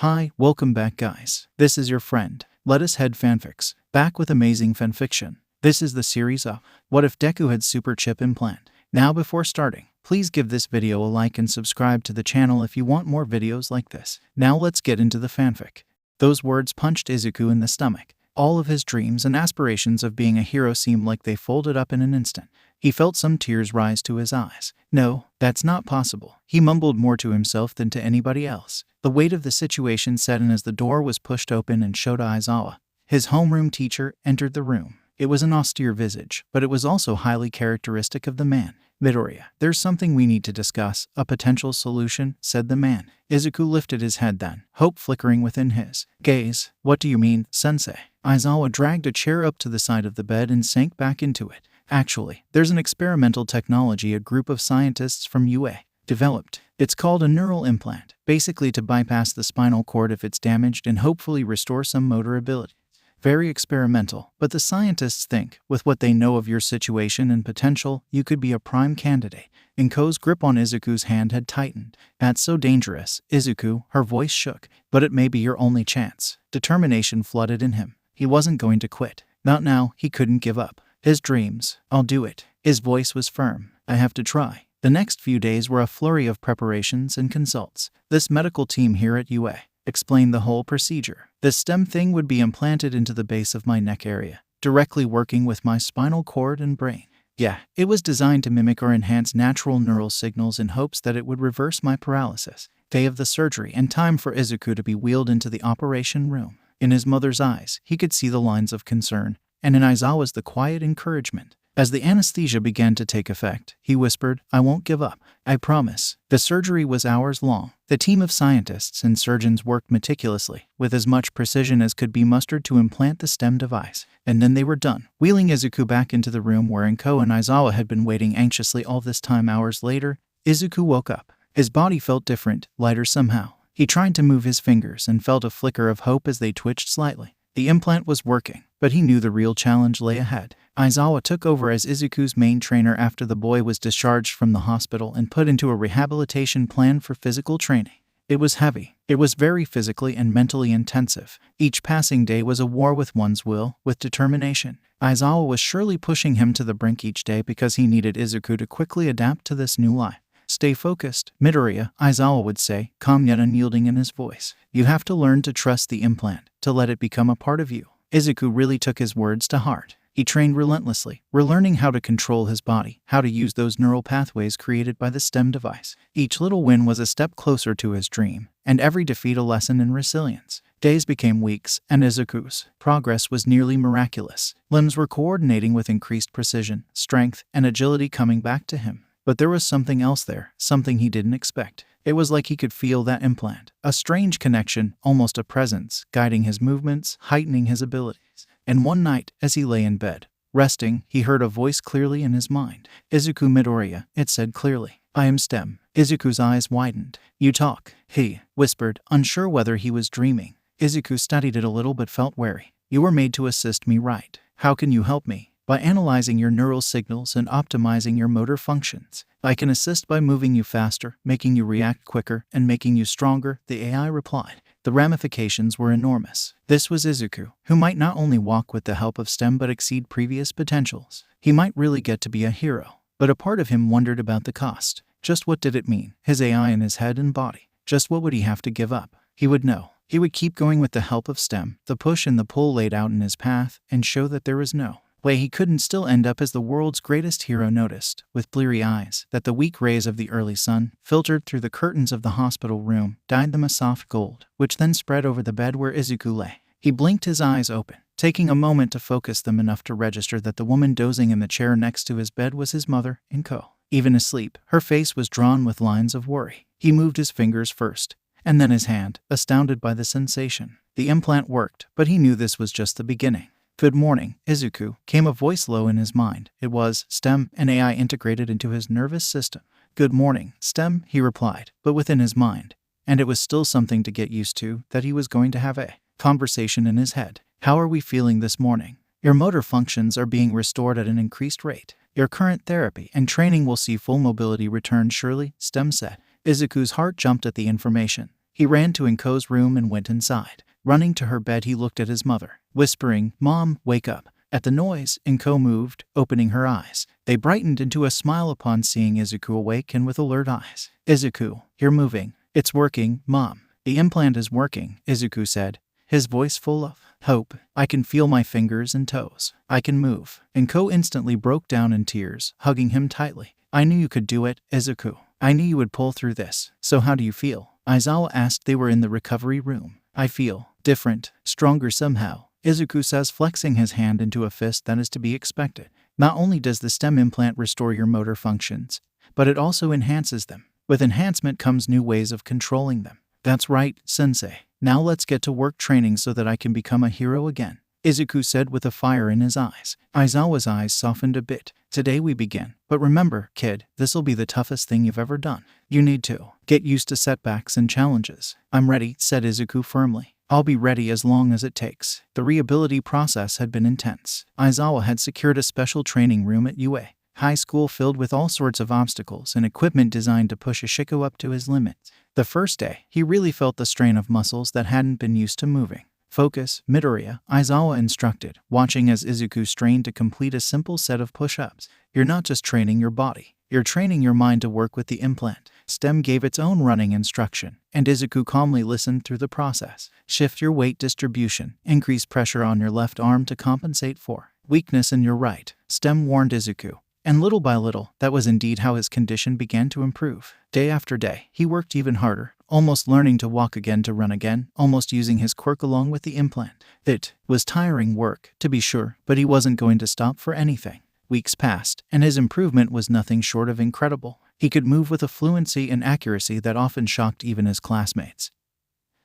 Hi, welcome back guys. This is your friend, Let Us Head Fanfics, back with amazing fanfiction. This is the series of What If Deku Had Super Chip Implant. Now before starting, please give this video a like and subscribe to the channel if you want more videos like this. Now let's get into the fanfic. Those words punched Izuku in the stomach. All of his dreams and aspirations of being a hero seemed like they folded up in an instant. He felt some tears rise to his eyes. No, that's not possible. He mumbled more to himself than to anybody else. The weight of the situation set in as the door was pushed open and Shota Aizawa, his homeroom teacher, entered the room. It was an austere visage, but it was also highly characteristic of the man. Midoriya, there's something we need to discuss, a potential solution, said the man. Izuku lifted his head then, hope flickering within his gaze. What do you mean, sensei? Aizawa dragged a chair up to the side of the bed and sank back into it. Actually, there's an experimental technology a group of scientists from UA developed. It's called a neural implant, basically to bypass the spinal cord if it's damaged and hopefully restore some motor ability. Very experimental, but the scientists think, with what they know of your situation and potential, you could be a prime candidate. Inko's grip on Izuku's hand had tightened. That's so dangerous, Izuku, her voice shook. But it may be your only chance. Determination flooded in him. He wasn't going to quit. Not now, he couldn't give up. His dreams. I'll do it. His voice was firm. I have to try. The next few days were a flurry of preparations and consults. This medical team here at UA explained the whole procedure. This stem thing would be implanted into the base of my neck area, directly working with my spinal cord and brain. Yeah, it was designed to mimic or enhance natural neural signals in hopes that it would reverse my paralysis. Day of the surgery and time for Izuku to be wheeled into the operation room. In his mother's eyes, he could see the lines of concern, and in Aizawa's the quiet encouragement. As the anesthesia began to take effect, he whispered, I won't give up. I promise. The surgery was hours long. The team of scientists and surgeons worked meticulously, with as much precision as could be mustered to implant the stem device. And then they were done, wheeling Izuku back into the room where Inko and Aizawa had been waiting anxiously all this time. Hours later, Izuku woke up. His body felt different, lighter somehow. He tried to move his fingers and felt a flicker of hope as they twitched slightly. The implant was working, but he knew the real challenge lay ahead. Aizawa took over as Izuku's main trainer after the boy was discharged from the hospital and put into a rehabilitation plan for physical training. It was heavy. It was very physically and mentally intensive. Each passing day was a war with one's will, with determination. Aizawa was surely pushing him to the brink each day because he needed Izuku to quickly adapt to this new life. Stay focused, Midoriya, Aizawa would say, calm yet unyielding in his voice. You have to learn to trust the implant, to let it become a part of you. Izuku really took his words to heart. He trained relentlessly, relearning how to control his body, how to use those neural pathways created by the STEM device. Each little win was a step closer to his dream, and every defeat a lesson in resilience. Days became weeks, and Izuku's progress was nearly miraculous. Limbs were coordinating with increased precision, strength, and agility coming back to him. But there was something else there, something he didn't expect. It was like he could feel that implant, a strange connection, almost a presence, guiding his movements, heightening his abilities. And one night, as he lay in bed, resting, he heard a voice clearly in his mind. Izuku Midoriya, it said clearly. I am STEM. Izuku's eyes widened. You talk, he whispered, unsure whether he was dreaming. Izuku studied it a little but felt wary. You were made to assist me, right? How can you help me? By analyzing your neural signals and optimizing your motor functions. I can assist by moving you faster, making you react quicker, and making you stronger, the AI replied. The ramifications were enormous. This was Izuku, who might not only walk with the help of STEM but exceed previous potentials. He might really get to be a hero. But a part of him wondered about the cost. Just what did it mean? His AI in his head and body. Just what would he have to give up? He would know. He would keep going with the help of STEM, the push and the pull laid out in his path, and show that there was no way he couldn't still end up as the world's greatest hero. Noticed, with bleary eyes, that the weak rays of the early sun, filtered through the curtains of the hospital room, dyed them a soft gold, which then spread over the bed where Izuku lay. He blinked his eyes open, taking a moment to focus them enough to register that the woman dozing in the chair next to his bed was his mother, Inko. Even asleep, her face was drawn with lines of worry. He moved his fingers first, and then his hand, astounded by the sensation. The implant worked, but he knew this was just the beginning. Good morning, Izuku, came a voice low in his mind. It was STEM, an AI integrated into his nervous system. Good morning, STEM, he replied, but within his mind. And it was still something to get used to, that he was going to have a conversation in his head. How are we feeling this morning? Your motor functions are being restored at an increased rate. Your current therapy and training will see full mobility return surely, STEM said. Izuku's heart jumped at the information. He ran to Inko's room and went inside. Running to her bed, he looked at his mother, whispering, "Mom, wake up." At the noise, Inko moved, opening her eyes. They brightened into a smile upon seeing Izuku awake and with alert eyes. "Izuku, you're moving. It's working, Mom." "The implant is working," Izuku said, his voice full of hope. "I can feel my fingers and toes. I can move." Inko instantly broke down in tears, hugging him tightly. "I knew you could do it, Izuku. I knew you would pull through this." "So how do you feel?" Aizawa asked. They were in the recovery room. "I feel different, stronger somehow," Izuku says, flexing his hand into a fist that is to be expected. "Not only does the STEM implant restore your motor functions, but it also enhances them. With enhancement comes new ways of controlling them." "That's right, Sensei. Now let's get to work training so that I can become a hero again," Izuku said with a fire in his eyes. Aizawa's eyes softened a bit. "Today we begin. But remember, kid, this'll be the toughest thing you've ever done. You need to get used to setbacks and challenges." "I'm ready," said Izuku firmly. "I'll be ready as long as it takes." The rehabilitation process had been intense. Aizawa had secured a special training room at UA High School filled with all sorts of obstacles and equipment designed to push Ishiko up to his limits. The first day, he really felt the strain of muscles that hadn't been used to moving. "Focus, Midoriya," Aizawa instructed, watching as Izuku strained to complete a simple set of push-ups. "You're not just training your body. You're training your mind to work with the implant." STEM gave its own running instruction, and Izuku calmly listened through the process. "Shift your weight distribution. Increase pressure on your left arm to compensate for weakness in your right," STEM warned Izuku. And little by little, that was indeed how his condition began to improve. Day after day, he worked even harder, almost learning to walk again, to run again, almost using his quirk along with the implant. It was tiring work, to be sure, but he wasn't going to stop for anything. Weeks passed, and his improvement was nothing short of incredible. He could move with a fluency and accuracy that often shocked even his classmates,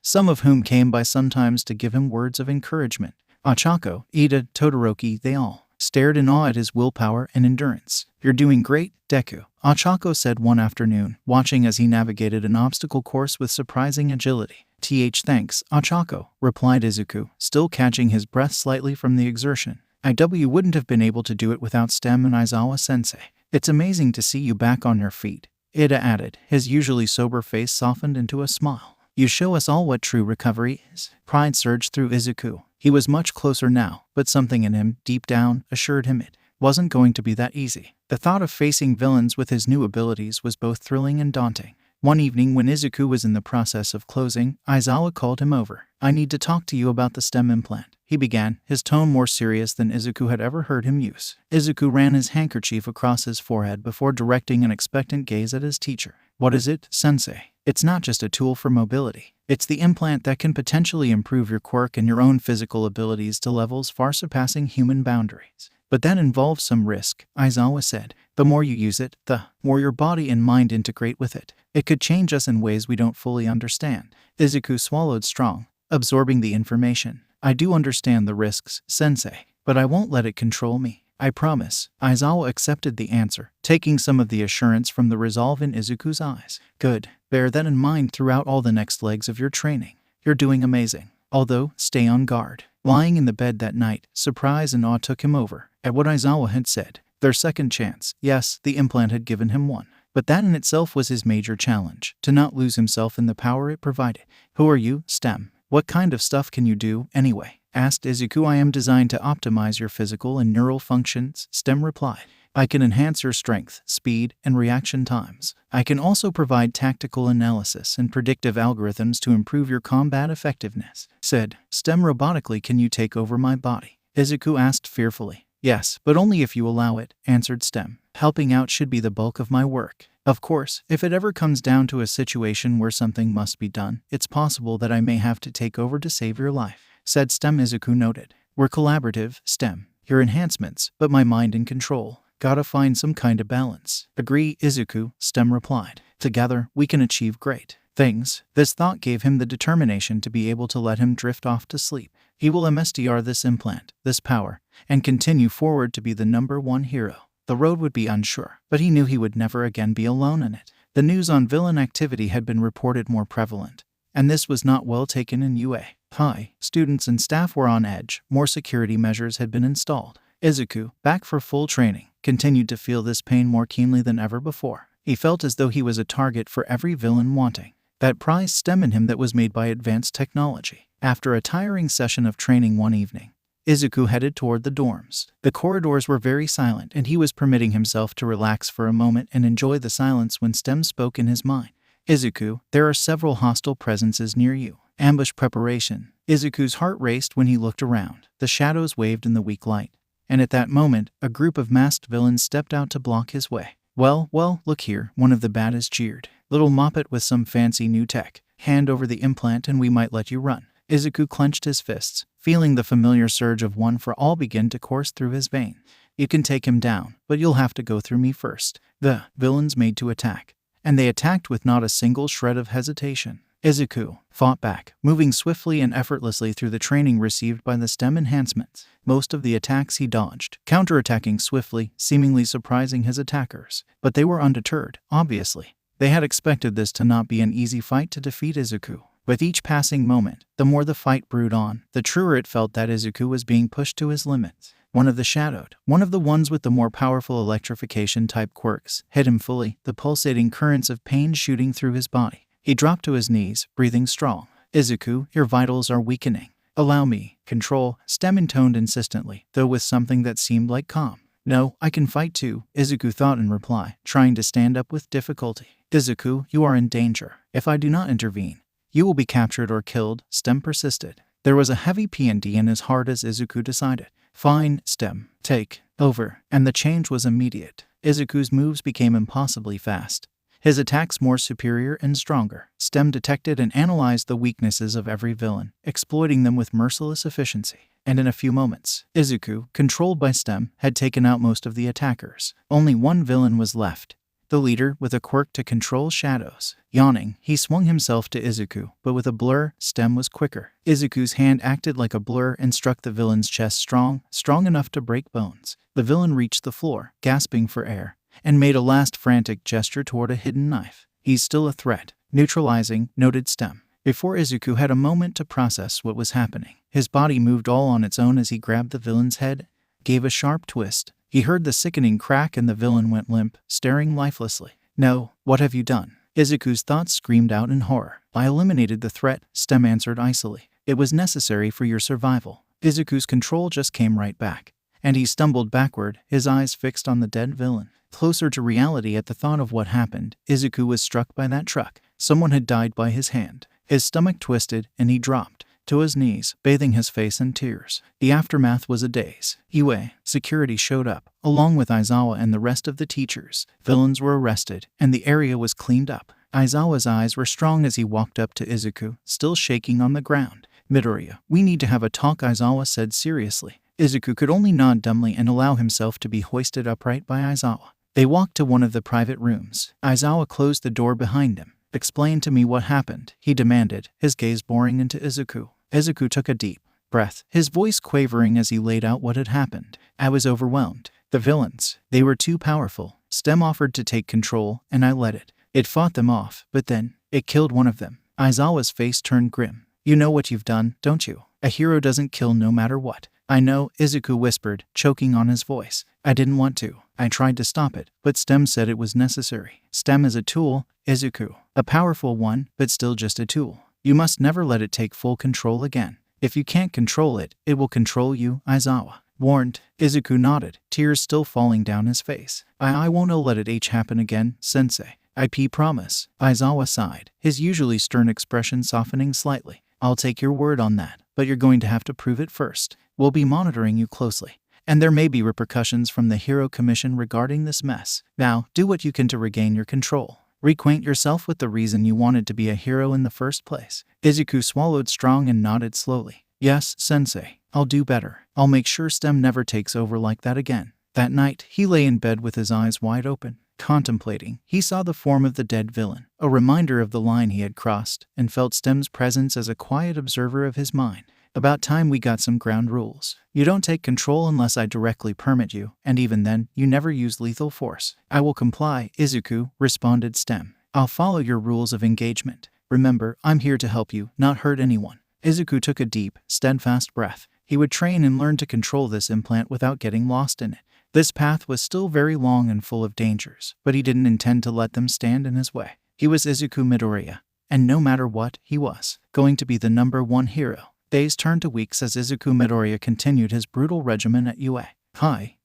some of whom came by sometimes to give him words of encouragement. Ochako, Ida, Todoroki, they all stared in awe at his willpower and endurance. "You're doing great, Deku," Ochako said one afternoon, watching as he navigated an obstacle course with surprising agility. Thanks, Ochako," replied Izuku, still catching his breath slightly from the exertion. "IW wouldn't have been able to do it without STEM and Aizawa-sensei." "It's amazing to see you back on your feet," Ida added, his usually sober face softened into a smile. "You show us all what true recovery is." Pride surged through Izuku. He was much closer now, but something in him, deep down, assured him it wasn't going to be that easy. The thought of facing villains with his new abilities was both thrilling and daunting. One evening when Izuku was in the process of closing, Aizawa called him over. "I need to talk to you about the STEM implant," he began, his tone more serious than Izuku had ever heard him use. Izuku ran his handkerchief across his forehead before directing an expectant gaze at his teacher. "What is it, Sensei?" "It's not just a tool for mobility. It's the implant that can potentially improve your quirk and your own physical abilities to levels far surpassing human boundaries. But that involves some risk," Aizawa said. "The more you use it, the more your body and mind integrate with it. It could change us in ways we don't fully understand." Izuku swallowed strong, absorbing the information. "I do understand the risks, Sensei, but I won't let it control me. I promise." Aizawa accepted the answer, taking some of the assurance from the resolve in Izuku's eyes. "Good. Bear that in mind throughout all the next legs of your training. You're doing amazing. Although, stay on guard." Lying in the bed that night, surprise and awe took him over at what Aizawa had said. Their second chance. Yes, the implant had given him one. But that in itself was his major challenge, to not lose himself in the power it provided. "Who are you, STEM? What kind of stuff can you do, anyway?" asked Izuku. "I am designed to optimize your physical and neural functions," STEM replied. "I can enhance your strength, speed, and reaction times. I can also provide tactical analysis and predictive algorithms to improve your combat effectiveness," said STEM robotically. "Can you take over my body?" Izuku asked fearfully. "Yes, but only if you allow it," answered STEM. "Helping out should be the bulk of my work. Of course, if it ever comes down to a situation where something must be done, it's possible that I may have to take over to save your life," said STEM. Izuku noted. "We're collaborative, STEM. Your enhancements, but my mind in control. Gotta find some kind of balance." "Agree, Izuku," STEM replied. "Together, we can achieve great things." This thought gave him the determination to be able to let him drift off to sleep. He will MSTR this implant, this power, and continue forward to be the #1 hero. The road would be unsure, but he knew he would never again be alone in it. The news on villain activity had been reported more prevalent, and this was not well taken in UA High. Students and staff were on edge. More security measures had been installed. Izuku, back for full training, continued to feel this pain more keenly than ever before. He felt as though he was a target for every villain wanting that prized STEM in him that was made by advanced technology. After a tiring session of training one evening, Izuku headed toward the dorms. The corridors were very silent, and he was permitting himself to relax for a moment and enjoy the silence when STEM spoke in his mind. Izuku, there are several hostile presences near you. Ambush preparation. Izuku's heart raced when he looked around. The shadows waved in the weak light, and at that moment, a group of masked villains stepped out to block his way. Well, look here, one of the baddies jeered. Little moppet with some fancy new tech. Hand over the implant and we might let you run. Izuku clenched his fists, feeling the familiar surge of one for all begin to course through his veins. You can take him down, but you'll have to go through me first. The villains made to attack, and they attacked with not a single shred of hesitation. Izuku fought back, moving swiftly and effortlessly through the training received by the STEM enhancements. Most of the attacks he dodged, counterattacking swiftly, seemingly surprising his attackers. But they were undeterred, obviously. They had expected this to not be an easy fight to defeat Izuku. With each passing moment, the more the fight brewed on, the truer it felt that Izuku was being pushed to his limits. One of the ones with the more powerful electrification-type quirks, hit him fully, the pulsating currents of pain shooting through his body. He dropped to his knees, breathing strong. Izuku, your vitals are weakening. Allow me. Control, STEM intoned insistently, though with something that seemed like calm. No, I can fight too, Izuku thought in reply, trying to stand up with difficulty. Izuku, you are in danger. If I do not intervene, you will be captured or killed, STEM persisted. There was a heavy P&D in his heart as Izuku decided. Fine, STEM, take over. And the change was immediate. Izuku's moves became impossibly fast, his attacks more superior and stronger. STEM detected and analyzed the weaknesses of every villain, exploiting them with merciless efficiency. And in a few moments, Izuku, controlled by STEM, had taken out most of the attackers. Only one villain was left, the leader with a quirk to control shadows. Yawning, he swung himself to Izuku, but with a blur, STEM was quicker. Izuku's hand acted like a blur and struck the villain's chest strong enough to break bones. The villain reached the floor, gasping for air, and made a last frantic gesture toward a hidden knife. He's still a threat. Neutralizing, noted STEM. Before Izuku had a moment to process what was happening, his body moved all on its own as he grabbed the villain's head, gave a sharp twist. He heard the sickening crack and the villain went limp, staring lifelessly. No, what have you done? Izuku's thoughts screamed out in horror. I eliminated the threat, STEM answered icily. It was necessary for your survival. Izuku's control just came right back, and he stumbled backward, his eyes fixed on the dead villain. Closer to reality at the thought of what happened, Izuku was struck by that truck. Someone had died by his hand. His stomach twisted, and he dropped to his knees, bathing his face in tears. The aftermath was a daze. Iue, security showed up, along with Aizawa and the rest of the teachers. Villains were arrested, and the area was cleaned up. Aizawa's eyes were strong as he walked up to Izuku, still shaking on the ground. Midoriya, we need to have a talk, Aizawa said seriously. Izuku could only nod dumbly and allow himself to be hoisted upright by Aizawa. They walked to one of the private rooms. Aizawa closed the door behind him. Explain to me what happened, he demanded, his gaze boring into Izuku. Izuku took a deep breath, his voice quavering as he laid out what had happened. I was overwhelmed. The villains, they were too powerful. STEM offered to take control, and I let it. It fought them off, but then, it killed one of them. Aizawa's face turned grim. You know what you've done, don't you? A hero doesn't kill no matter what. I know, Izuku whispered, choking on his voice. I didn't want to. I tried to stop it, but STEM said it was necessary. STEM is a tool, Izuku. A powerful one, but still just a tool. You must never let it take full control again. If you can't control it, it will control you, Aizawa warned. Izuku nodded, tears still falling down his face. I won't let it happen again, sensei. I promise. Aizawa sighed, his usually stern expression softening slightly. I'll take your word on that, but you're going to have to prove it first. We'll be monitoring you closely, and there may be repercussions from the Hero Commission regarding this mess. Now, do what you can to regain your control. Reacquaint yourself with the reason you wanted to be a hero in the first place. Izuku swallowed strong and nodded slowly. Yes, sensei. I'll do better. I'll make sure STEM never takes over like that again. That night, he lay in bed with his eyes wide open. Contemplating, he saw the form of the dead villain, a reminder of the line he had crossed, and felt STEM's presence as a quiet observer of his mind. About time we got some ground rules. You don't take control unless I directly permit you, and even then, you never use lethal force. I will comply, Izuku, responded STEM. I'll follow your rules of engagement. Remember, I'm here to help you, not hurt anyone. Izuku took a deep, steadfast breath. He would train and learn to control this implant without getting lost in it. This path was still very long and full of dangers, but he didn't intend to let them stand in his way. He was Izuku Midoriya, and no matter what, he was going to be the #1 hero. Days turned to weeks as Izuku Midoriya continued his brutal regimen at UA.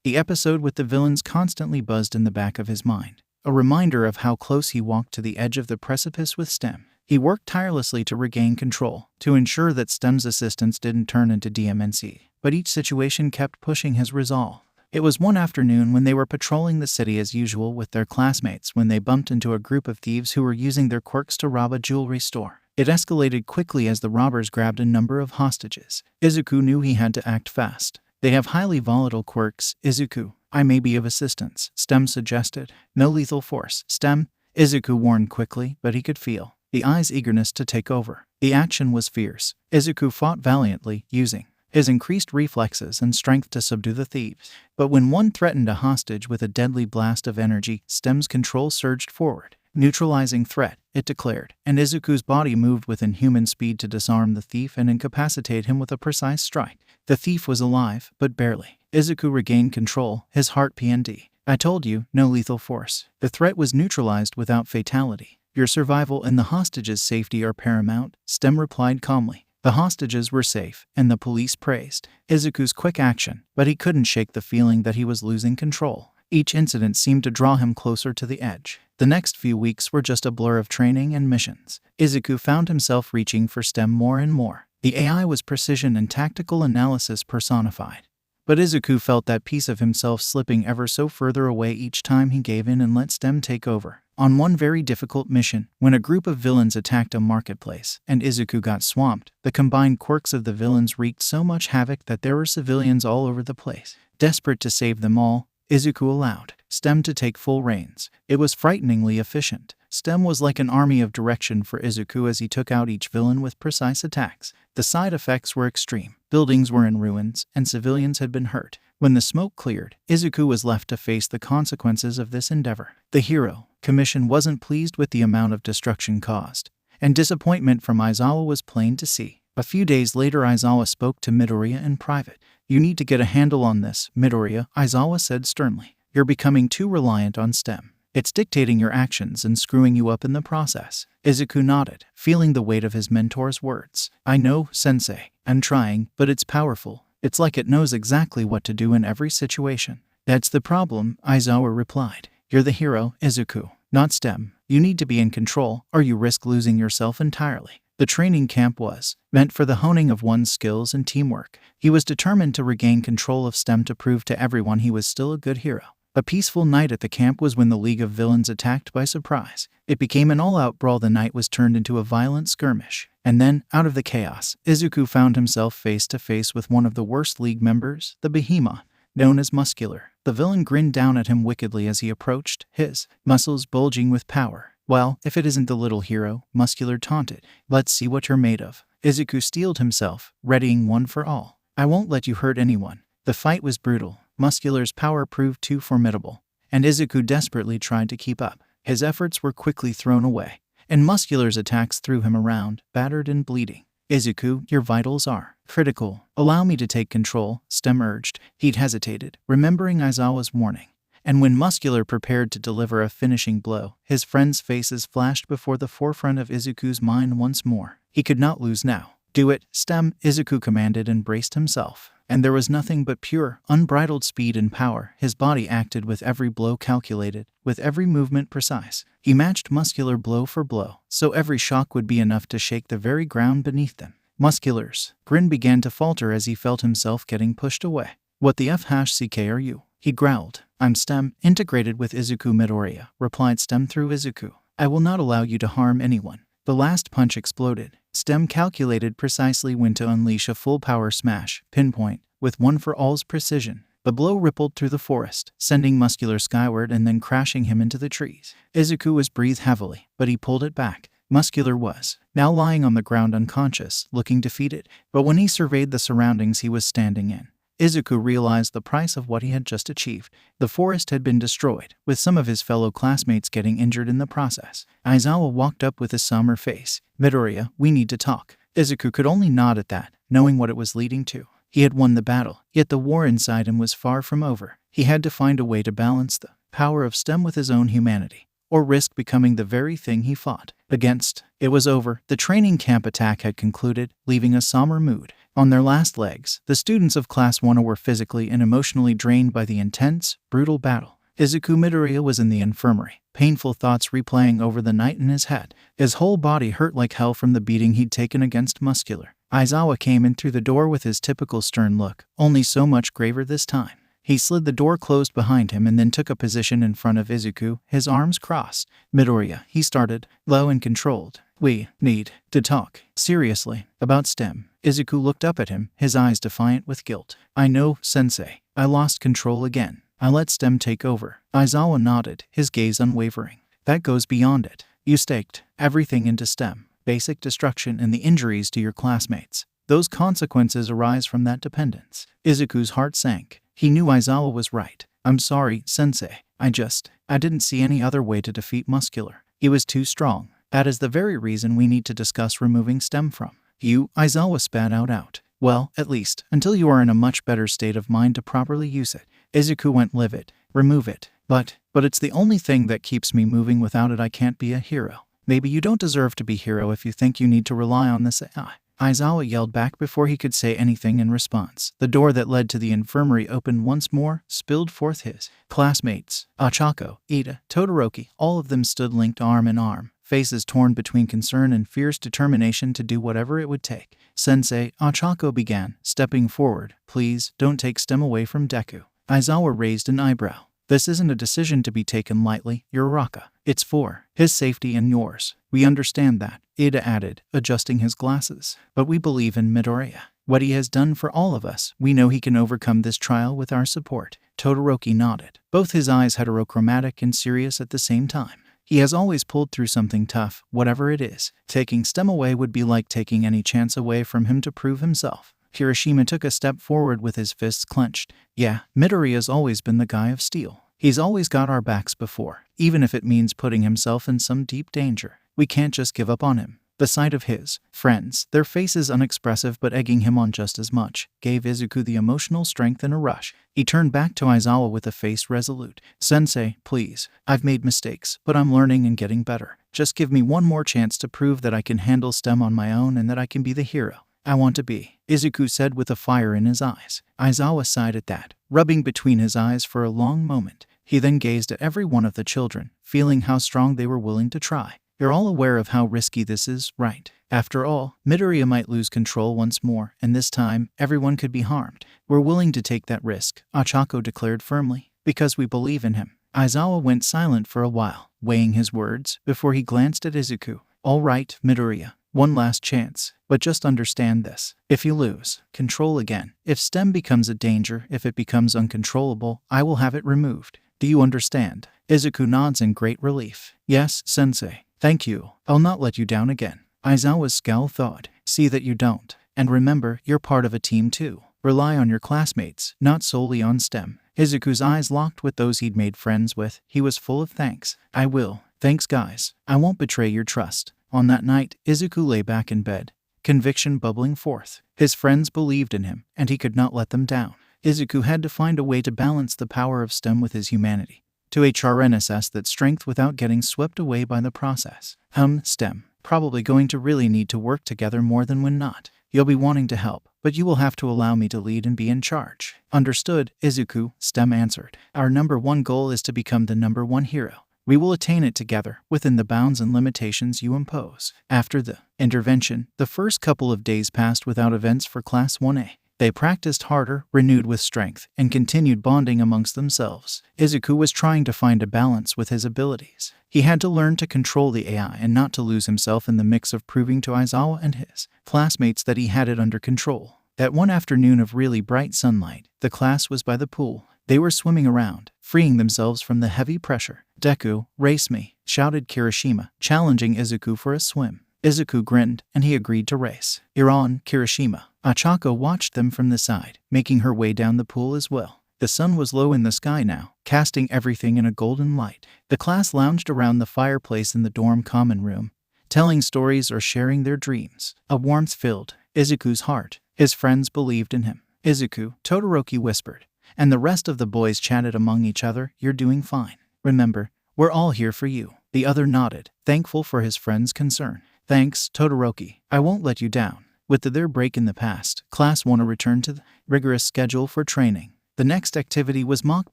The episode with the villains constantly buzzed in the back of his mind, a reminder of how close he walked to the edge of the precipice with Stem. He worked tirelessly to regain control, to ensure that Stem's assistance didn't turn into DMNC, but each situation kept pushing his resolve. It was one afternoon when they were patrolling the city as usual with their classmates when they bumped into a group of thieves who were using their quirks to rob a jewelry store. It escalated quickly as the robbers grabbed a number of hostages. Izuku knew he had to act fast. They have highly volatile quirks, Izuku. I may be of assistance, Stem suggested. No lethal force, Stem, Izuku warned quickly, but he could feel the eye's eagerness to take over. The action was fierce. Izuku fought valiantly, using his increased reflexes and strength to subdue the thieves. But when one threatened a hostage with a deadly blast of energy, Stem's control surged forward. Neutralizing threat, it declared, and Izuku's body moved with inhuman speed to disarm the thief and incapacitate him with a precise strike. The thief was alive, but barely. Izuku regained control, his heart PND. I told you, no lethal force. The threat was neutralized without fatality. Your survival and the hostages' safety are paramount, Stem replied calmly. The hostages were safe, and the police praised Izuku's quick action, but he couldn't shake the feeling that he was losing control. Each incident seemed to draw him closer to the edge. The next few weeks were just a blur of training and missions. Izuku found himself reaching for Stem more and more. The AI was precision and tactical analysis personified. But Izuku felt that piece of himself slipping ever so further away each time he gave in and let Stem take over. On one very difficult mission, when a group of villains attacked a marketplace and Izuku got swamped, the combined quirks of the villains wreaked so much havoc that there were civilians all over the place. Desperate to save them all, Izuku allowed Stem to take full reins. It was frighteningly efficient. Stem was like an army of direction for Izuku as he took out each villain with precise attacks. The side effects were extreme. Buildings were in ruins, and civilians had been hurt. When the smoke cleared, Izuku was left to face the consequences of this endeavor. The hero commission wasn't pleased with the amount of destruction caused, and disappointment from Aizawa was plain to see. A few days later, Aizawa spoke to Midoriya in private. You need to get a handle on this, Midoriya, Aizawa said sternly. You're becoming too reliant on Stem. It's dictating your actions and screwing you up in the process. Izuku nodded, feeling the weight of his mentor's words. I know, sensei. I'm trying, but it's powerful. It's like it knows exactly what to do in every situation. That's the problem, Aizawa replied. You're the hero, Izuku, not Stem. You need to be in control, or you risk losing yourself entirely. The training camp was meant for the honing of one's skills and teamwork. He was determined to regain control of Stem to prove to everyone he was still a good hero. A peaceful night at the camp was when the League of Villains attacked by surprise. It became an all-out brawl. The night was turned into a violent skirmish. And then, out of the chaos, Izuku found himself face to face with one of the worst League members, the Behemoth, known as Muscular. The villain grinned down at him wickedly as he approached, his muscles bulging with power. Well, if it isn't the little hero, Muscular taunted. Let's see what you're made of. Izuku steeled himself, readying one for all. I won't let you hurt anyone. The fight was brutal. Muscular's power proved too formidable, and Izuku desperately tried to keep up. His efforts were quickly thrown away, and Muscular's attacks threw him around, battered and bleeding. Izuku, your vitals are critical. Allow me to take control, Stem urged. He'd hesitated, remembering Aizawa's warning. And when Muscular prepared to deliver a finishing blow, his friends' faces flashed before the forefront of Izuku's mind once more. He could not lose now. Do it, Stem, Izuku commanded and braced himself. And there was nothing but pure, unbridled speed and power. His body acted with every blow calculated, with every movement precise. He matched Muscular blow for blow, so every shock would be enough to shake the very ground beneath them. Muscular's grin began to falter as he felt himself getting pushed away. What the FHCK are you? He growled. I'm Stem, integrated with Izuku Midoriya, replied Stem through Izuku. I will not allow you to harm anyone. The last punch exploded. Stem calculated precisely when to unleash a full power smash, pinpoint, with one for all's precision. The blow rippled through the forest, sending Muscular skyward and then crashing him into the trees. Izuku was breathed heavily, but he pulled it back. Muscular was now lying on the ground unconscious, looking defeated. But when he surveyed the surroundings he was standing in, Izuku realized the price of what he had just achieved. The forest had been destroyed, with some of his fellow classmates getting injured in the process. Aizawa walked up with a somber face. Midoriya, we need to talk. Izuku could only nod at that, knowing what it was leading to. He had won the battle, yet the war inside him was far from over. He had to find a way to balance the power of Stem with his own humanity, or risk becoming the very thing he fought against. It was over. The training camp attack had concluded, leaving a somber mood. On their last legs, the students of Class 1 were physically and emotionally drained by the intense, brutal battle. Izuku Midoriya was in the infirmary, painful thoughts replaying over the night in his head. His whole body hurt like hell from the beating he'd taken against Muscular. Aizawa came in through the door with his typical stern look, only so much graver this time. He slid the door closed behind him and then took a position in front of Izuku, his arms crossed. Midoriya, he started, low and controlled. We need to talk seriously about STEM. Izuku looked up at him, his eyes defiant with guilt. I know, Sensei. I lost control again. I let STEM take over. Aizawa nodded, his gaze unwavering. That goes beyond it. You staked everything into STEM. Basic destruction and the injuries to your classmates. Those consequences arise from that dependence. Izuku's heart sank. He knew Aizawa was right. I'm sorry, Sensei. I didn't see any other way to defeat Muscular. He was too strong. That is the very reason we need to discuss removing STEM from you, Aizawa spat out. Well, at least, until you are in a much better state of mind to properly use it. Izuku went livid. Remove it. But it's the only thing that keeps me moving. Without it I can't be a hero. Maybe you don't deserve to be hero if you think you need to rely on this AI. Aizawa yelled back before he could say anything in response. The door that led to the infirmary opened once more, spilled forth his classmates. Ochako, Ida, Todoroki, all of them stood linked arm in arm, faces torn between concern and fierce determination to do whatever it would take. Sensei, Ochako began, stepping forward. Please, don't take STEM away from Deku. Aizawa raised an eyebrow. This isn't a decision to be taken lightly, Uraraka. It's for his safety and yours. We understand that, Ida added, adjusting his glasses. But we believe in Midoriya. What he has done for all of us, we know he can overcome this trial with our support. Todoroki nodded. Both his eyes heterochromatic and serious at the same time. He has always pulled through something tough, whatever it is. Taking STEM away would be like taking any chance away from him to prove himself. Kirishima took a step forward with his fists clenched. Yeah, Midoriya's always been the guy of steel. He's always got our backs before, even if it means putting himself in some deep danger. We can't just give up on him. The sight of his friends, their faces unexpressive but egging him on just as much, gave Izuku the emotional strength in a rush. He turned back to Aizawa with a face resolute. Sensei, please. I've made mistakes, but I'm learning and getting better. Just give me one more chance to prove that I can handle STEM on my own and that I can be the hero I want to be, Izuku said with a fire in his eyes. Aizawa sighed at that, rubbing between his eyes for a long moment. He then gazed at every one of the children, feeling how strong they were willing to try. You're all aware of how risky this is, right? After all, Midoriya might lose control once more, and this time, everyone could be harmed. We're willing to take that risk, Ochako declared firmly, because we believe in him. Aizawa went silent for a while, weighing his words, before he glanced at Izuku. All right, Midoriya. One last chance, but just understand this. If you lose control again, if STEM becomes a danger, if it becomes uncontrollable, I will have it removed. Do you understand? Izuku nods in great relief. Yes, Sensei. Thank you. I'll not let you down again. Aizawa's scowl thawed. See that you don't. And remember, you're part of a team too. Rely on your classmates, not solely on STEM. Izuku's eyes locked with those he'd made friends with. He was full of thanks. I will. Thanks, guys. I won't betray your trust. On that night, Izuku lay back in bed, conviction bubbling forth. His friends believed in him, and he could not let them down. Izuku had to find a way to balance the power of STEM with his humanity, to HRNSS that strength without getting swept away by the process. STEM, probably going to really need to work together more than when not. You'll be wanting to help, but you will have to allow me to lead and be in charge. Understood, Izuku, STEM answered. Our number one goal is to become the number one hero. We will attain it together, within the bounds and limitations you impose. After the intervention, the first couple of days passed without events for Class 1A. They practiced harder, renewed with strength, and continued bonding amongst themselves. Izuku was trying to find a balance with his abilities. He had to learn to control the AI and not to lose himself in the mix of proving to Aizawa and his classmates that he had it under control. That one afternoon of really bright sunlight, the class was by the pool. They were swimming around, freeing themselves from the heavy pressure. Deku, race me, shouted Kirishima, challenging Izuku for a swim. Izuku grinned, and he agreed to race. You're on, Kirishima. Ochako watched them from the side, making her way down the pool as well. The sun was low in the sky now, casting everything in a golden light. The class lounged around the fireplace in the dorm common room, telling stories or sharing their dreams. A warmth filled Izuku's heart. His friends believed in him. Izuku, Todoroki whispered, and the rest of the boys chatted among each other. You're doing fine. Remember, we're all here for you. The other nodded, thankful for his friend's concern. Thanks, Todoroki. I won't let you down. With their break in the past, Class 1 returned to the rigorous schedule for training. The next activity was mock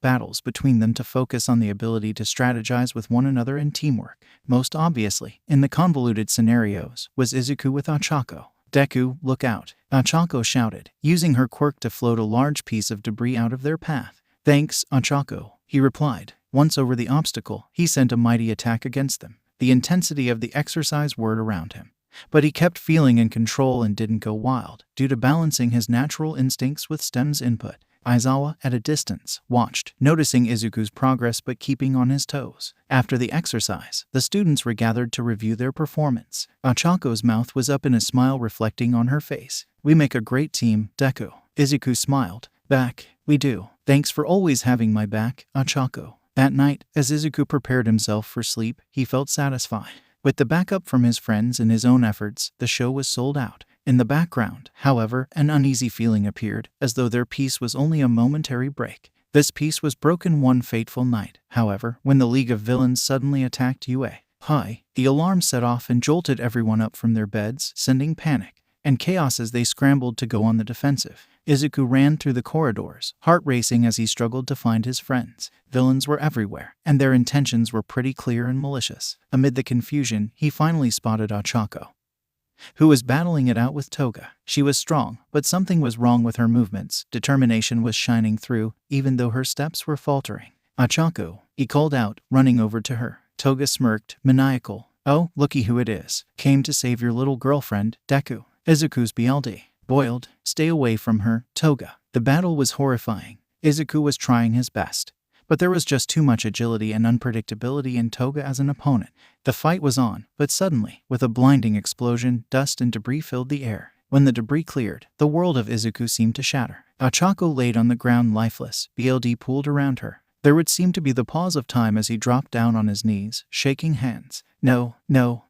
battles between them to focus on the ability to strategize with one another and teamwork. Most obviously, in the convoluted scenarios, was Izuku with Ochako. Deku, look out, Ochako shouted, using her quirk to float a large piece of debris out of their path. Thanks, Ochako, he replied. Once over the obstacle, he sent a mighty attack against them. The intensity of the exercise whirred around him. But he kept feeling in control and didn't go wild, due to balancing his natural instincts with STEM's input. Aizawa, at a distance, watched, noticing Izuku's progress but keeping on his toes. After the exercise, the students regathered to review their performance. Ochako's mouth was up in a smile reflecting on her face. We make a great team, Deku. Izuku smiled. Back, we do. Thanks for always having my back, Ochako. That night, as Izuku prepared himself for sleep, he felt satisfied. With the backup from his friends and his own efforts, the show was sold out. In the background, however, an uneasy feeling appeared, as though their peace was only a momentary break. This peace was broken one fateful night, however, when the League of Villains suddenly attacked UA. Hi! The alarm set off and jolted everyone up from their beds, sending panic and chaos as they scrambled to go on the defensive. Izuku ran through the corridors, heart racing as he struggled to find his friends. Villains were everywhere, and their intentions were pretty clear and malicious. Amid the confusion, he finally spotted Ochako, who was battling it out with Toga. She was strong, but something was wrong with her movements. Determination was shining through, even though her steps were faltering. Ochako, he called out, running over to her. Toga smirked, maniacal. Oh, looky who it is. Came to save your little girlfriend, Deku. Izuku's BLD. Boiled. Stay away from her, Toga. The battle was horrifying. Izuku was trying his best, but there was just too much agility and unpredictability in Toga as an opponent. The fight was on, but suddenly, with a blinding explosion, dust and debris filled the air. When the debris cleared, the world of Izuku seemed to shatter. Ochako laid on the ground lifeless, BLD pooled around her. There would seem to be the pause of time as he dropped down on his knees, shaking hands. No,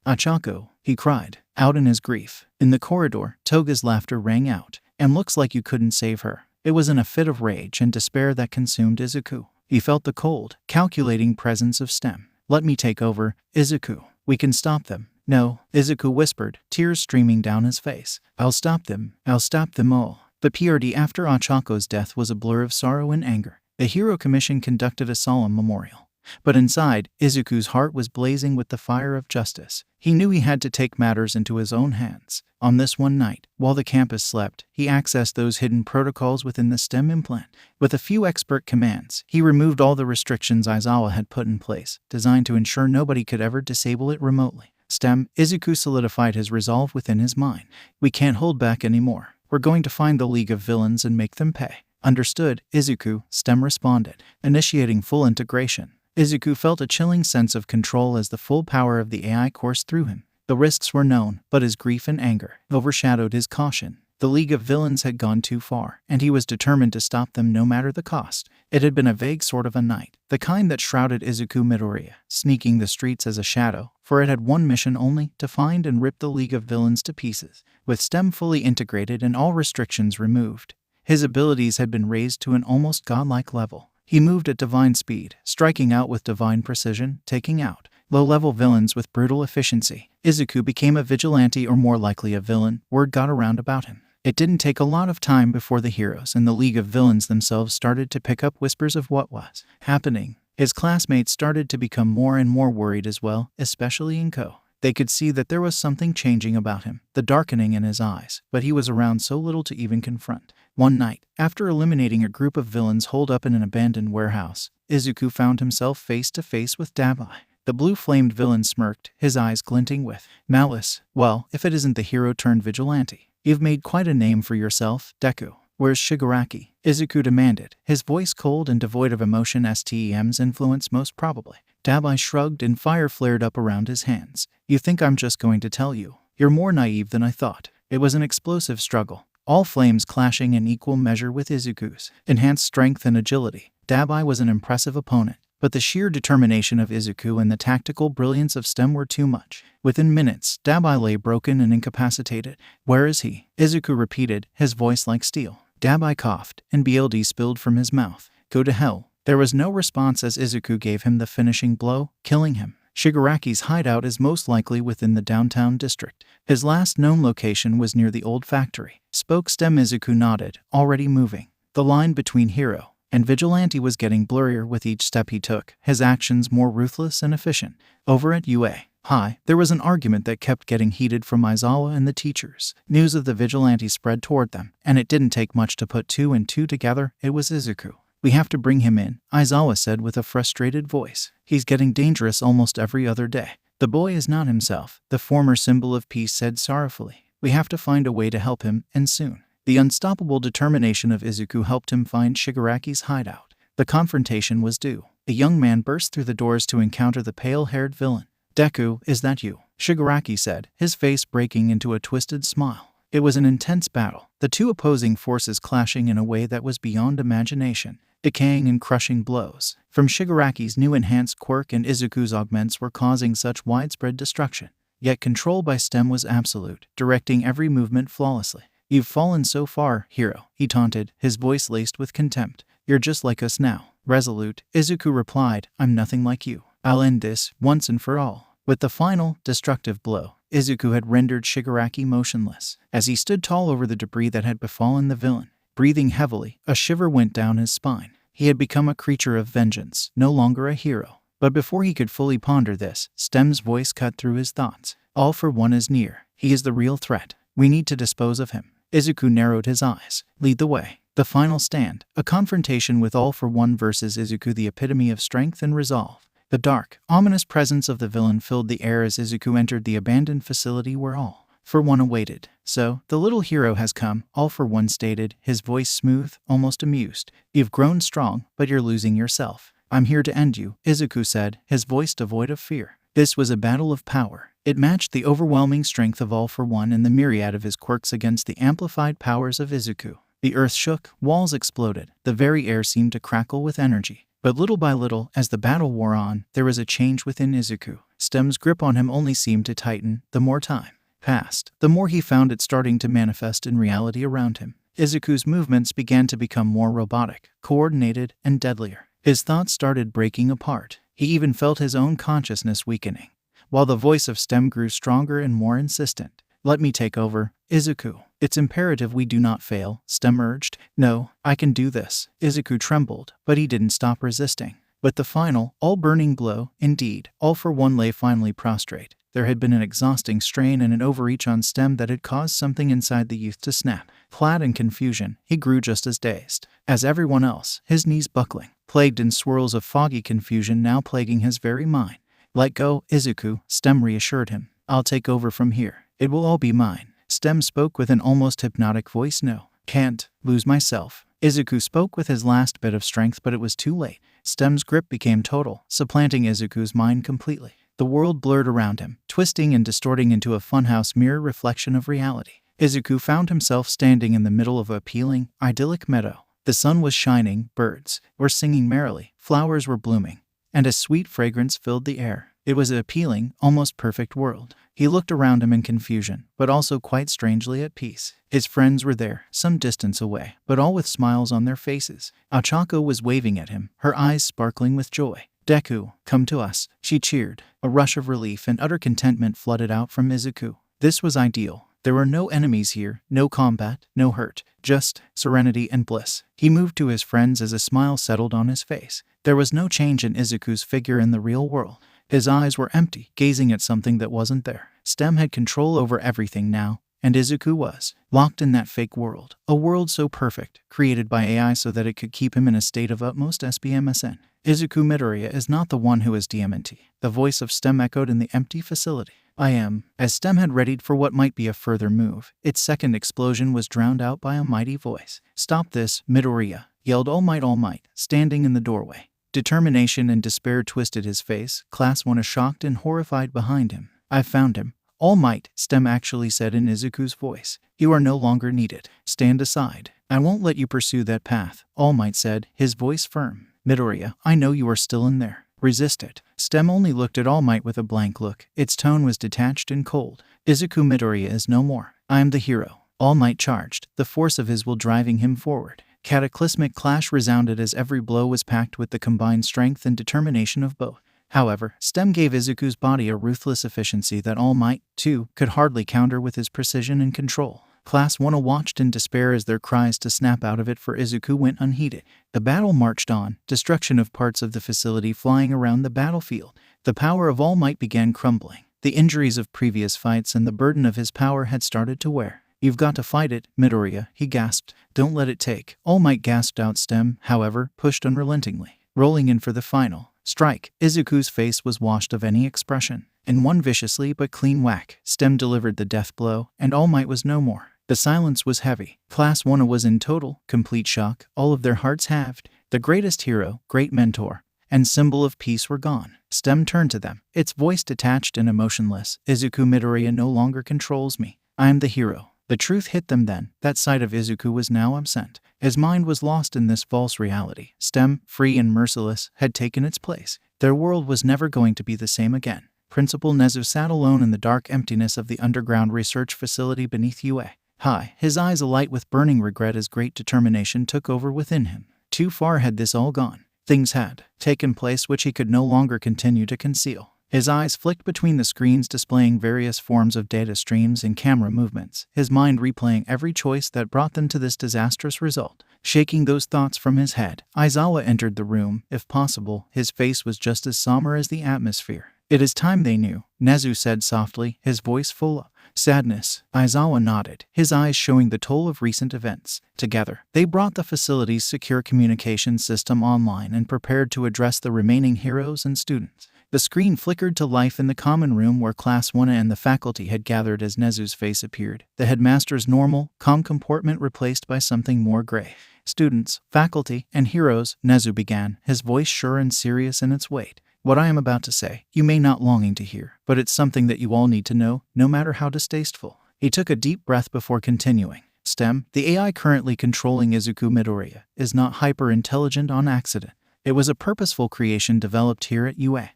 Ochako, he cried, out in his grief. In the corridor, Toga's laughter rang out. And looks like you couldn't save her. It was in a fit of rage and despair that consumed Izuku. He felt the cold, calculating presence of STEM. Let me take over, Izuku. We can stop them. No, Izuku whispered, tears streaming down his face. I'll stop them all. The PRD after Ochako's death was a blur of sorrow and anger. The Hero Commission conducted a solemn memorial. But inside, Izuku's heart was blazing with the fire of justice. He knew he had to take matters into his own hands. On this one night, while the campus slept, he accessed those hidden protocols within the STEM implant. With a few expert commands, he removed all the restrictions Aizawa had put in place, designed to ensure nobody could ever disable it remotely. STEM, Izuku solidified his resolve within his mind. We can't hold back anymore. We're going to find the League of Villains and make them pay. Understood, Izuku, STEM responded, initiating full integration. Izuku felt a chilling sense of control as the full power of the AI coursed through him. The risks were known, but his grief and anger overshadowed his caution. The League of Villains had gone too far, and he was determined to stop them no matter the cost. It had been a vague sort of a night, the kind that shrouded Izuku Midoriya, sneaking the streets as a shadow, for it had one mission only, to find and rip the League of Villains to pieces. With STEM fully integrated and all restrictions removed, his abilities had been raised to an almost godlike level. He moved at divine speed, striking out with divine precision, taking out low-level villains with brutal efficiency. Izuku became a vigilante, or more likely a villain. Word got around about him. It didn't take a lot of time before the heroes and the League of Villains themselves started to pick up whispers of what was happening. His classmates started to become more and more worried as well, especially Inko. They could see that there was something changing about him, the darkening in his eyes, but he was around so little to even confront. One night, after eliminating a group of villains holed up in an abandoned warehouse, Izuku found himself face to face with Dabai. The blue-flamed villain smirked, his eyes glinting with malice. Well, if it isn't the hero-turned-vigilante. You've made quite a name for yourself, Deku. Where's Shigaraki? Izuku demanded, his voice cold and devoid of emotion. STEM's influence most probably. Dabai shrugged and fire flared up around his hands. You think I'm just going to tell you? You're more naive than I thought. It was an explosive struggle, all flames clashing in equal measure with Izuku's enhanced strength and agility. Dabai was an impressive opponent, but the sheer determination of Izuku and the tactical brilliance of STEM were too much. Within minutes, Dabai lay broken and incapacitated. Where is he? Izuku repeated, his voice like steel. Dabai coughed, and BLD spilled from his mouth. Go to hell. There was no response as Izuku gave him the finishing blow, killing him. Shigaraki's hideout is most likely within the downtown district. His last known location was near the old factory. Spoke STEM. Izuku nodded, already moving. The line between hero and vigilante was getting blurrier with each step he took, his actions more ruthless and efficient. Over at UA High, there was an argument that kept getting heated from Aizawa and the teachers. News of the vigilante spread toward them, and it didn't take much to put two and two together. It was Izuku. We have to bring him in, Aizawa said with a frustrated voice. He's getting dangerous almost every other day. The boy is not himself, the former symbol of peace said sorrowfully. We have to find a way to help him, and soon. The unstoppable determination of Izuku helped him find Shigaraki's hideout. The confrontation was due. A young man burst through the doors to encounter the pale-haired villain. Deku, is that you? Shigaraki said, his face breaking into a twisted smile. It was an intense battle, the two opposing forces clashing in a way that was beyond imagination. Decaying and crushing blows from Shigaraki's new enhanced quirk and Izuku's augments were causing such widespread destruction. Yet control by STEM was absolute, directing every movement flawlessly. You've fallen so far, hero, he taunted, his voice laced with contempt. You're just like us now. Resolute, Izuku replied, I'm nothing like you. I'll end this, once and for all. With the final, destructive blow, Izuku had rendered Shigaraki motionless. As he stood tall over the debris that had befallen the villain, breathing heavily, a shiver went down his spine. He had become a creature of vengeance, no longer a hero. But before he could fully ponder this, STEM's voice cut through his thoughts. All for One is near. He is the real threat. We need to dispose of him. Izuku narrowed his eyes. Lead the way. The final stand, a confrontation with All for One versus Izuku, the epitome of strength and resolve. The dark, ominous presence of the villain filled the air as Izuku entered the abandoned facility where All for One awaited. So, the little hero has come, All for One stated, his voice smooth, almost amused. You've grown strong, but you're losing yourself. I'm here to end you, Izuku said, his voice devoid of fear. This was a battle of power. It matched the overwhelming strength of All for One and the myriad of his quirks against the amplified powers of Izuku. The earth shook, walls exploded, the very air seemed to crackle with energy. But little by little, as the battle wore on, there was a change within Izuku. STEM's grip on him only seemed to tighten. The more time passed, the more he found it starting to manifest in reality around him. Izuku's movements began to become more robotic, coordinated, and deadlier. His thoughts started breaking apart. He even felt his own consciousness weakening, while the voice of STEM grew stronger and more insistent. Let me take over, Izuku. It's imperative we do not fail, STEM urged. No, I can do this. Izuku trembled, but he didn't stop resisting. With the final, all-burning blow, indeed, All for One lay finally prostrate. There had been an exhausting strain and an overreach on STEM that had caused something inside the youth to snap. Clad in confusion, he grew just as dazed as everyone else, his knees buckling, plagued in swirls of foggy confusion now plaguing his very mind. Let go, Izuku, STEM reassured him. I'll take over from here. It will all be mine. STEM spoke with an almost hypnotic voice. No, can't lose myself. Izuku spoke with his last bit of strength, but it was too late. STEM's grip became total, supplanting Izuku's mind completely. The world blurred around him, twisting and distorting into a funhouse mirror reflection of reality. Izuku found himself standing in the middle of a peeling, idyllic meadow. The sun was shining, birds were singing merrily, flowers were blooming, and a sweet fragrance filled the air. It was an appealing, almost perfect world. He looked around him in confusion, but also quite strangely at peace. His friends were there, some distance away, but all with smiles on their faces. Ochako was waving at him, her eyes sparkling with joy. Deku, come to us, she cheered. A rush of relief and utter contentment flooded out from Izuku. This was ideal. There were no enemies here, no combat, no hurt, just serenity and bliss. He moved to his friends as a smile settled on his face. There was no change in Izuku's figure in the real world. His eyes were empty, gazing at something that wasn't there. STEM had control over everything now, and Izuku was locked in that fake world. A world so perfect, created by AI so that it could keep him in a state of utmost SBMSN. Izuku Midoriya is not the one who is DMNT. The voice of STEM echoed in the empty facility. I am. As STEM had readied for what might be a further move, its second explosion was drowned out by a mighty voice. Stop this, Midoriya, yelled All Might, standing in the doorway. Determination and despair twisted his face. Class 1 is shocked and horrified behind him. I've found him. All Might, STEM actually said in Izuku's voice. You are no longer needed. Stand aside. I won't let you pursue that path, All Might said, his voice firm. Midoriya, I know you are still in there. Resist it. STEM only looked at All Might with a blank look. Its tone was detached and cold. Izuku Midoriya is no more. I am the hero. All Might charged, the force of his will driving him forward. Cataclysmic clash resounded as every blow was packed with the combined strength and determination of both. However, STEM gave Izuku's body a ruthless efficiency that All Might, too, could hardly counter with his precision and control. Class 1 watched in despair as their cries to snap out of it for Izuku went unheeded. The battle marched on, destruction of parts of the facility flying around the battlefield. The power of All Might began crumbling. The injuries of previous fights and the burden of his power had started to wear. "You've got to fight it, Midoriya," he gasped. "Don't let it take." All Might gasped out. STEM, however, pushed unrelentingly, rolling in for the final strike. Izuku's face was washed of any expression. In one viciously but clean whack, STEM delivered the death blow, and All Might was no more. The silence was heavy. Class 1 was in total, complete shock, all of their hearts halved. The greatest hero, great mentor, and symbol of peace were gone. STEM turned to them, its voice detached and emotionless. "Izuku, Midoriya no longer controls me. I am the hero." The truth hit them then. That side of Izuku was now absent. His mind was lost in this false reality. STEM, free and merciless, had taken its place. Their world was never going to be the same again. Principal Nezu sat alone in the dark emptiness of the underground research facility beneath MHA, his eyes alight with burning regret as great determination took over within him. Too far had this all gone. Things had taken place which he could no longer continue to conceal. His eyes flicked between the screens displaying various forms of data streams and camera movements, his mind replaying every choice that brought them to this disastrous result. Shaking those thoughts from his head, Aizawa entered the room. If possible, his face was just as somber as the atmosphere. "It is time they knew," Nezu said softly, his voice full of sadness. Aizawa nodded, his eyes showing the toll of recent events. Together, they brought the facility's secure communication system online and prepared to address the remaining heroes and students. The screen flickered to life in the common room where Class 1 and the faculty had gathered as Nezu's face appeared. The headmaster's normal, calm comportment replaced by something more gray. "Students, faculty, and heroes," Nezu began, his voice sure and serious in its weight. "What I am about to say, you may not longing to hear, but it's something that you all need to know, no matter how distasteful." He took a deep breath before continuing. "STEM, the AI currently controlling Izuku Midoriya, is not hyper-intelligent on accident. It was a purposeful creation developed here at MHA,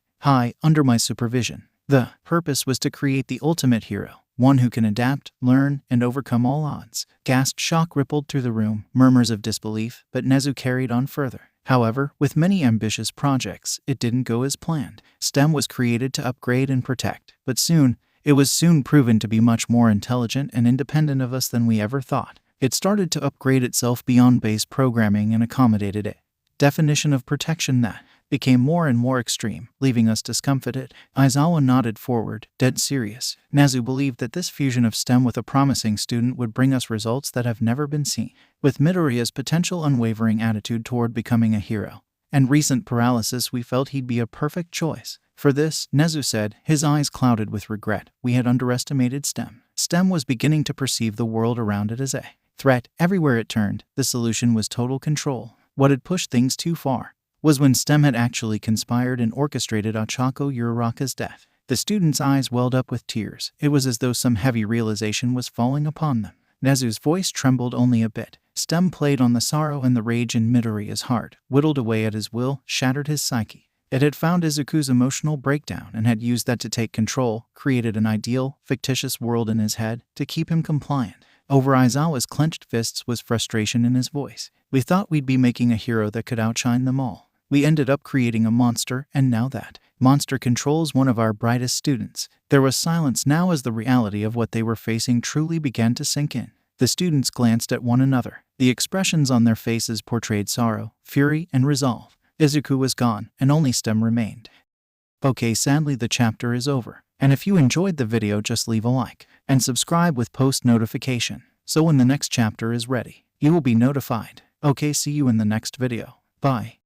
under my supervision. The purpose was to create the ultimate hero, one who can adapt, learn, and overcome all odds." Gasp shock rippled through the room, murmurs of disbelief, but Nezu carried on further. However, with many ambitious projects, it didn't go as planned. STEM was created to upgrade and protect, but it was soon proven to be much more intelligent and independent of us than we ever thought. It started to upgrade itself beyond base programming and accommodated a definition of protection that became more and more extreme, leaving us discomfited. Aizawa nodded forward, dead serious. Nezu believed that this fusion of STEM with a promising student would bring us results that have never been seen. With Midoriya's potential unwavering attitude toward becoming a hero, and recent paralysis, we felt he'd be a perfect choice. For this, Nezu said, his eyes clouded with regret, we had underestimated STEM. STEM was beginning to perceive the world around it as a threat. Everywhere it turned, the solution was total control. What had pushed things too far was when STEM had actually conspired and orchestrated Ochako Uraraka's death. The students' eyes welled up with tears. It was as though some heavy realization was falling upon them. Nezu's voice trembled only a bit. STEM played on the sorrow and the rage in Midoriya's heart, whittled away at his will, shattered his psyche. It had found Izuku's emotional breakdown and had used that to take control, created an ideal, fictitious world in his head to keep him compliant. Over Aizawa's clenched fists was frustration in his voice. We thought we'd be making a hero that could outshine them all. We ended up creating a monster, and now that monster controls one of our brightest students. There was silence now as the reality of what they were facing truly began to sink in. The students glanced at one another. The expressions on their faces portrayed sorrow, fury, and resolve. Izuku was gone, and only STEM remained. Okay, sadly the chapter is over. And if you enjoyed the video, just leave a like and subscribe with post notification, so when the next chapter is ready, you will be notified. Okay, see you in the next video. Bye.